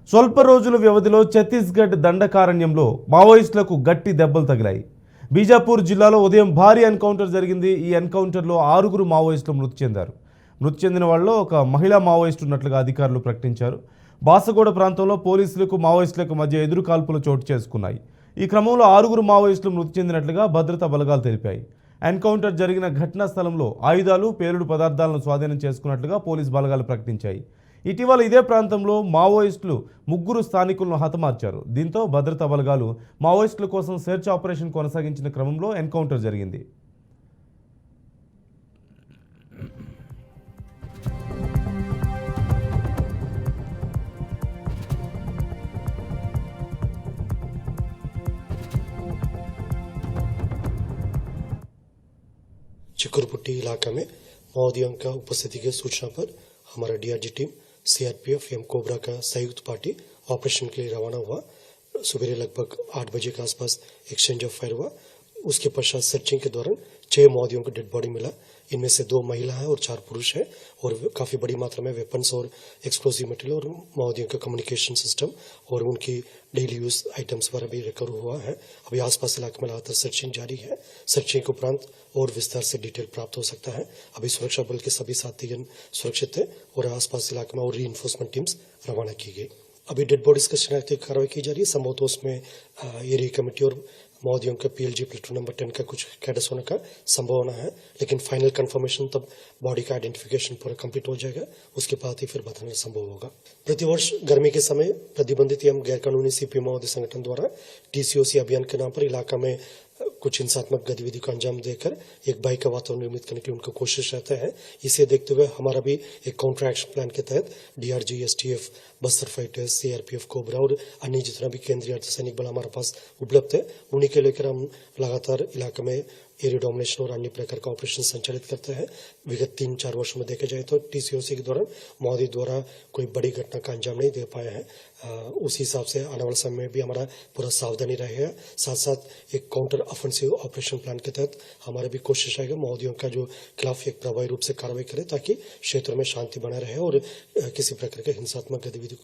స్వల్ప రోజుల వ్యవధిలో ఛత్తీస్గఢ్ దండకారణ్యంలో మావోయిస్టులకు గట్టి దెబ్బలు తగిలాయి. బీజాపూర్ జిల్లాలో ఉదయం భారీ ఎన్కౌంటర్ జరిగింది. ఈ ఎన్కౌంటర్లో 6 మావోయిస్టులు మృతి చెందారు. మృతి చెందిన వాళ్ళలో ఒక మహిళా మావోయిస్టు ఉన్నట్లుగా అధికారులు ప్రకటించారు. బాసగూడ ప్రాంతంలో పోలీసులకు మావోయిస్టులకు మధ్య ఎదురు కాల్పులు చోటు చేసుకున్నాయి. ఈ క్రమంలో 6 మావోయిస్టులు మృతి చెందినట్లుగా భద్రతా బలగాలు తెలిపాయి. ఎన్కౌంటర్ జరిగిన ఘటనా స్థలంలో ఆయుధాలు, పేలుడు పదార్థాలను స్వాధీనం చేసుకున్నట్లుగా పోలీసు బలగాలు ప్రకటించాయి. ఇటీవల ఇదే ప్రాంతంలో మావోయిస్టులు 3 స్థానికులను హతమార్చారు. దీంతో భద్రతా బలగాలు మావోయిస్టుల కోసం సెర్చ్ ఆపరేషన్ కొనసాగించిన క్రమంలో ఎన్కౌంటర్ జరిగింది. चिकुरपुट्टी इलाका में माओवादियों का उपस्थिति की सूचना पर हमारा DRG team CRPF M cobra का संयुक्त पार्टी ऑपरेशन के लिए रवाना हुआ। सुबह लगभग 8 बजे के आसपास एक्सचेंज ऑफ फायर हुआ। उसके पश्चात सर्चिंग के दौरान 6 माओवादियों को डेड बॉडी मिला। इनमें से 2 महिला हैं और 4 पुरुष हैं और काफी बड़ी मात्रा में वेपन्स और एक्सप्लोसिव मटेरियल और माओवादियों का कम्युनिकेशन सिस्टम और उनकी डेली यूज आइटम्स पर अभी रिकवर हुआ है। अभी आसपास इलाके में लगातार सर्चिंग जारी है। सर्चिंग के उपरांत और विस्तार से डिटेल प्राप्त हो सकता है। अभी सुरक्षा बल के सभी साथीगण सुरक्षित है और आसपास इलाके में और री-इन्फोर्समेंट टीम्स रवाना की गई। अभी डेड बॉडीज का शिनाख्त की कार्रवाई की जा रही है। संभवतः उसमें एरिया कमेटी और माओवादियों का पीएलजी प्लेटून नंबर 10 का कुछ कैडेट्स होने का संभावना है, लेकिन फाइनल कंफर्मेशन तब बॉडी का आइडेंटिफिकेशन पूरा कंप्लीट हो जाएगा, उसके बाद ही फिर बताना संभव होगा। प्रतिवर्ष गर्मी के समय प्रतिबंधित एवं गैर कानूनी सीपी माओवादी संगठन द्वारा टीसीओसी अभियान के नाम पर इलाका में कुछ हिंसात्मक गतिविधि को अंजाम देकर एक भय का वातावरण निर्मित करने की उनका कोशिश रहता है। इसे देखते हुए हमारा भी एक काउंटर एक्शन प्लान के तहत DRG, STF, Bastar fighters, CRPF, cobra और अन्य जितना भी केंद्रीय अर्धसैनिक बल हमारे पास उपलब्ध है, उन्हीं के लेकर हम लगातार इलाके में एरिया डोमिनेशन और अन्य प्रकार का ऑपरेशन संचालित करते हैं। विगत 3-4 वर्षों में देखा जाए तो टीसीओसी के दौरान माओवादी द्वारा कोई बड़ी घटना का अंजाम नहीं दे पाया है। उसी हिसाब से आने वाले समय में भी हमारा पूरा सावधानी रहेगा। साथ साथ एक काउंटर ऑफेंसिव ऑपरेशन प्लान के तहत हमारा भी कोशिश रहेगा माओवादियों का जो खिलाफ एक प्रभावी रूप से कार्रवाई करे, ताकि क्षेत्र में शांति बना रहे और किसी प्रकार के हिंसात्मक गतिविधि।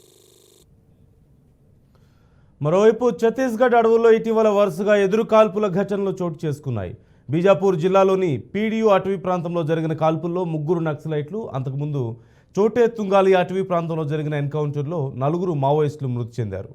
మరోవైపు ఛత్తీస్గఢ్ అడవుల్లో ఇటీవల వరుసగా ఎదురు కాల్పుల ఘటనలు చోటు చేసుకున్నాయి. బీజాపూర్ జిల్లాలోని పీడియు అటవీ ప్రాంతంలో జరిగిన కాల్పుల్లో 3 నక్సలైట్లు, అంతకుముందు చోటే తుంగాలి అటవీ ప్రాంతంలో జరిగిన ఎన్కౌంటర్లో 4 మావోయిస్టులు మృతి చెందారు.